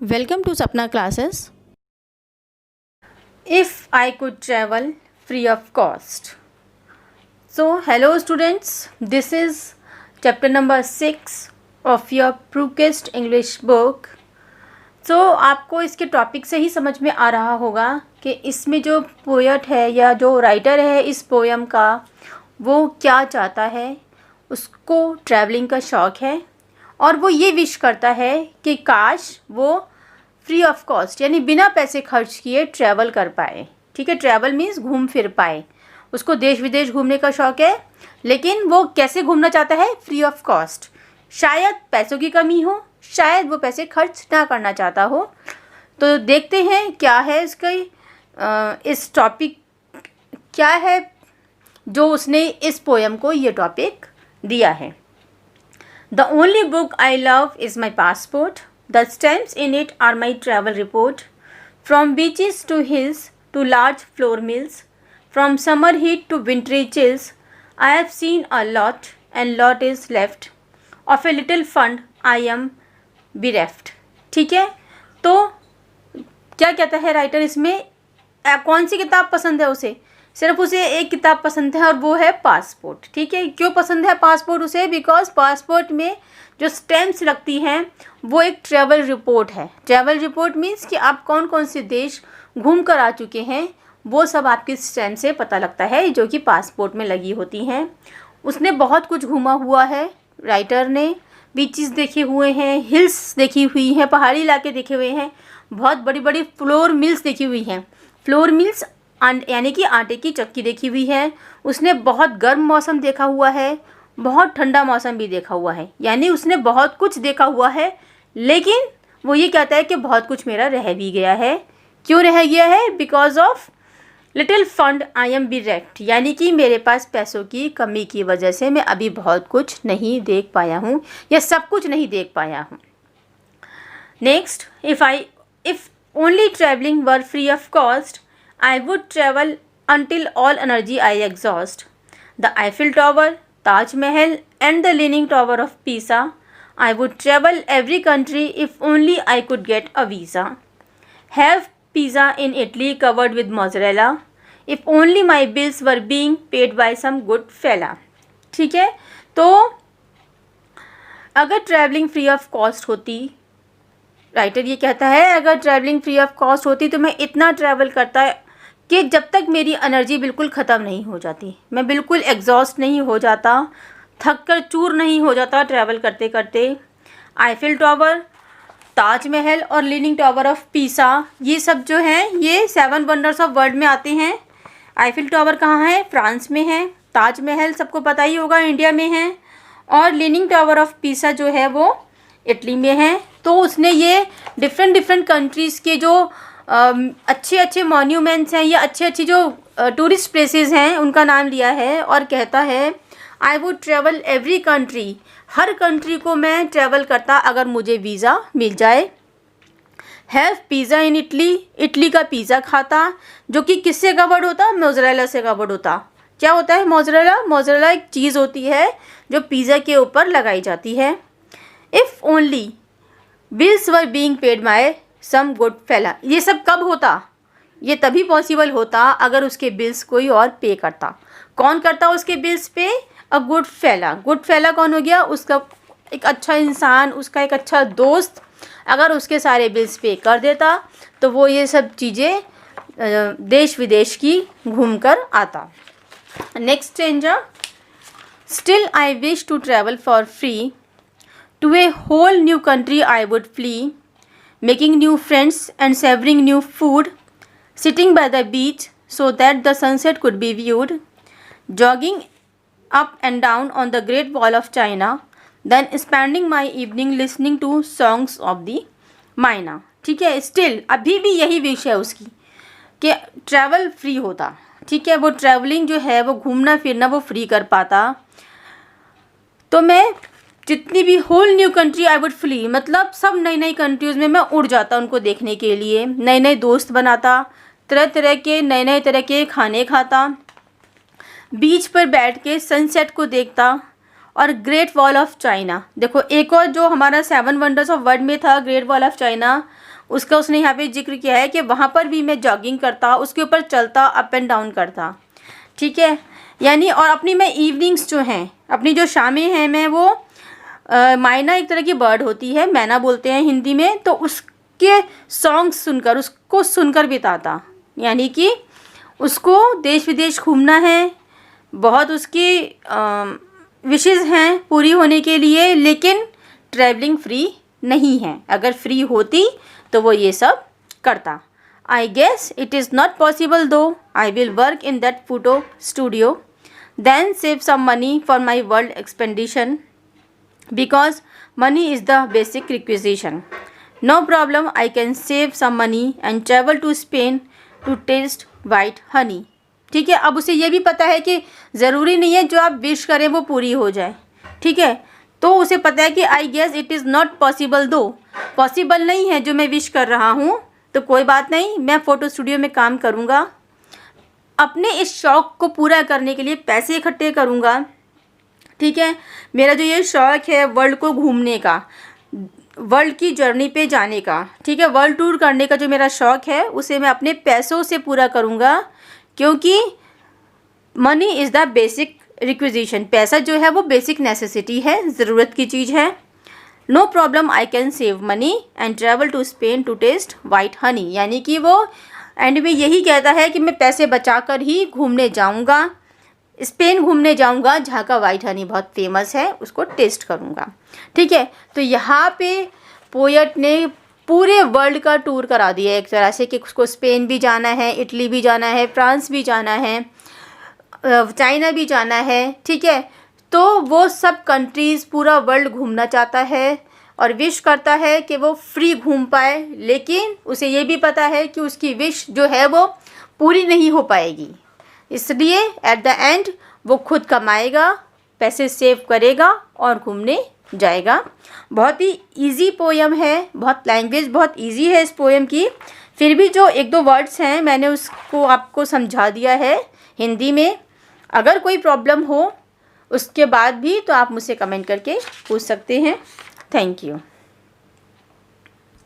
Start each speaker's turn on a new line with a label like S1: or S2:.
S1: Welcome to Sapna classes.
S2: If I could travel free of cost. So, hello students, this is chapter number 6 of your Prookest English book. So, आपको इसके topic से ही समझ में आ रहा होगा कि इसमें जो पोएट है या जो राइटर है इस पोएम का वो क्या चाहता है। उसको ट्रैवलिंग का शौक़ है और वो ये विश करता है कि काश वो फ्री ऑफ कॉस्ट यानी बिना पैसे खर्च किए ट्रैवल कर पाए। ठीक है, ट्रैवल मीन्स घूम फिर पाए। उसको देश विदेश घूमने का शौक़ है, लेकिन वो कैसे घूमना चाहता है? Free of cost. शायद पैसों की कमी हो, शायद वो पैसे खर्च ना करना चाहता हो। तो देखते हैं क्या है इसका इस टॉपिक क्या है जो उसने इस पोएम को ये टॉपिक दिया है। The only book I love is my passport. The stamps in it are my travel report. From beaches to hills to large flour mills, from summer heat to wintry chills, I have seen a lot and lot is left. Of a little fund I am bereft. ठीक है, तो क्या कहता है writer इसमें? कौन सी किताब पसंद है उसे? सिर्फ उसे एक किताब पसंद है और वो है पासपोर्ट। ठीक है, क्यों पसंद है पासपोर्ट उसे? बिकॉज पासपोर्ट में जो स्टैम्प्स लगती हैं वो एक ट्रैवल रिपोर्ट है। ट्रैवल रिपोर्ट मीन्स कि आप कौन कौन से देश घूम कर आ चुके हैं वो सब आपके स्टैम्प से पता लगता है, जो कि पासपोर्ट में लगी होती हैं। उसने बहुत कुछ घूमा हुआ है राइटर ने। बीचेस देखे हुए हैं, हिल्स देखी हुई हैं, पहाड़ी इलाके देखे हुए हैं, बहुत बड़ी बड़ी फ्लोर मिल्स देखी हुई हैं। फ्लोर मिल्स यानी कि आटे की चक्की देखी हुई है। उसने बहुत गर्म मौसम देखा हुआ है, बहुत ठंडा मौसम भी देखा हुआ है, यानी उसने बहुत कुछ देखा हुआ है। लेकिन वो ये कहता है कि बहुत कुछ मेरा रह भी गया है। क्यों रह गया है? Because of little fund I am bereft, यानी कि मेरे पास पैसों की कमी की वजह से मैं अभी बहुत कुछ नहीं देख पाया हूँ या सब कुछ नहीं देख पाया हूँ। Next, if only travelling were free of cost, I would travel until all energy I exhaust. The Eiffel Tower, Taj Mahal and the Leaning Tower of Pisa. I would travel every country if only I could get a visa. Have pizza in Italy covered with mozzarella. If only my bills were being paid by some good fella. ठीक है, तो अगर travelling free of cost होती, writer ये कहता है अगर travelling free of cost होती तो मैं इतना ट्रैवल करता कि जब तक मेरी एनर्जी बिल्कुल ख़त्म नहीं हो जाती, मैं बिल्कुल एग्जॉस्ट नहीं हो जाता, थक कर चूर नहीं हो जाता ट्रैवल करते करते। आईफिल टावर, ताज महल और लीनिंग टावर ऑफ पीसा, ये सब जो हैं ये 7 वंडर्स ऑफ वर्ल्ड में आते हैं। आईफिल टावर कहाँ है? फ्रांस में है। ताज महल सबको पता ही होगा, इंडिया में है। और लीनिंग टावर ऑफ पीसा जो है वो इटली में है। तो उसने ये डिफरेंट कंट्रीज़ के जो अच्छे अच्छे मॉन्यूमेंट्स हैं या अच्छे अच्छे जो टूरिस्ट प्लेसेस हैं उनका नाम लिया है और कहता है I would travel every country, her country को मैं ट्रैवल करता अगर मुझे वीज़ा मिल जाए। Have pizza in Italy, Italy का पिज़्ज़ा खाता, जो कि किससे कवर्ड होता? मोज़रेला से कवर्ड होता। क्या होता है मोज़रेला? मोज़रेला एक चीज़ होती है जो पिज़्ज़ा के ऊपर लगाई जाती है। If only bills were being paid by some good fellow, ये सब कब होता? ये तभी पॉसिबल होता अगर उसके बिल्स कोई और पे करता। कौन करता उसके बिल्स पे? अ गुड फेला। गुड फेला कौन हो गया? उसका एक अच्छा इंसान, उसका एक अच्छा दोस्त अगर उसके सारे बिल्स पे कर देता तो वो ये सब चीज़ें देश विदेश की घूम कर आता। Next stanza, still I wish to travel for free, to a whole new country I would flee, making new friends and savoring new food, sitting by the beach so that the sunset could be viewed, jogging up and down on the Great Wall of China, then spending my evening listening to songs of the Maina. ठीक है, still अभी भी यही wish है उसकी कि travel free होता। ठीक है, वो ट्रैवलिंग जो है वो घूमना फिरना वो फ्री कर पाता तो मैं जितनी भी whole new country I would flee, मतलब सब नई नई कंट्रीज़ में मैं उड़ जाता उनको देखने के लिए, नए नए दोस्त बनाता, तरह तरह के नए तरह के खाने खाता, बीच पर बैठ के सनसेट को देखता और ग्रेट वॉल ऑफ चाइना। देखो एक और जो हमारा 7 वंडर्स ऑफ वर्ल्ड में था ग्रेट वॉल ऑफ चाइना, उसका उसने यहाँ पे जिक्र किया है कि वहाँ पर भी मैं जॉगिंग करता, उसके ऊपर चलता, अप एंड डाउन करता, ठीक है। यानी और अपनी मैं इवनिंग्स जो हैं, अपनी जो शामें हैं, मैं वो मायना एक तरह की बर्ड होती है, मैना बोलते हैं हिंदी में, तो उसके सॉन्ग्स सुनकर, उसको सुनकर बिताता। यानी कि उसको देश विदेश घूमना है, बहुत उसकी विशेज़ हैं पूरी होने के लिए, लेकिन ट्रैवलिंग फ्री नहीं है। अगर फ्री होती तो वो ये सब करता। I guess it is not possible though I will work in that photo studio, then save some money for my world expedition because money is the basic requisition. No problem, I can save some money and travel to Spain to taste white honey. ठीक है, अब उसे ये भी पता है कि ज़रूरी नहीं है जो आप विश करें वो पूरी हो जाए, ठीक है। तो उसे पता है कि I guess it is not possible, दो पॉसिबल नहीं है जो मैं विश कर रहा हूँ, तो कोई बात नहीं, मैं फ़ोटो स्टूडियो में काम करूँगा, अपने इस शौक़ को पूरा करने के लिए पैसे इकट्ठे करूँगा, ठीक है। मेरा जो ये शौक़ है वर्ल्ड को घूमने का, वर्ल्ड की जर्नी पे जाने का, ठीक है, वर्ल्ड टूर करने का जो मेरा शौक़ है उसे मैं अपने पैसों से पूरा करूँगा, क्योंकि money is the basic requisition. पैसा जो है वो बेसिक नेसेसिटी है, ज़रूरत की चीज़ है। No problem, I can save money and travel to Spain to taste white honey. यानी कि वो एंड में यही कहता है कि मैं पैसे बचा कर ही घूमने जाऊँगा, स्पेन घूमने जाऊंगा, जहाँ का वाइट हनी बहुत फेमस है, उसको टेस्ट करूंगा, ठीक है। तो यहाँ पे पोएट ने पूरे वर्ल्ड का टूर करा दिया एक तरह से, कि उसको स्पेन भी जाना है, इटली भी जाना है, फ्रांस भी जाना है, चाइना भी जाना है, ठीक है। तो वो सब कंट्रीज़, पूरा वर्ल्ड घूमना चाहता है और विश करता है कि वो फ्री घूम पाए, लेकिन उसे ये भी पता है कि उसकी विश जो है वो पूरी नहीं हो पाएगी, इसलिए एट द एंड वो खुद कमाएगा, पैसे सेव करेगा और घूमने जाएगा। बहुत ही इजी पोएम है, बहुत लैंग्वेज बहुत इजी है इस पोएम की, फिर भी जो एक दो वर्ड्स हैं मैंने उसको आपको समझा दिया है हिंदी में। अगर कोई प्रॉब्लम हो उसके बाद भी तो आप मुझसे कमेंट करके पूछ सकते हैं। Thank you.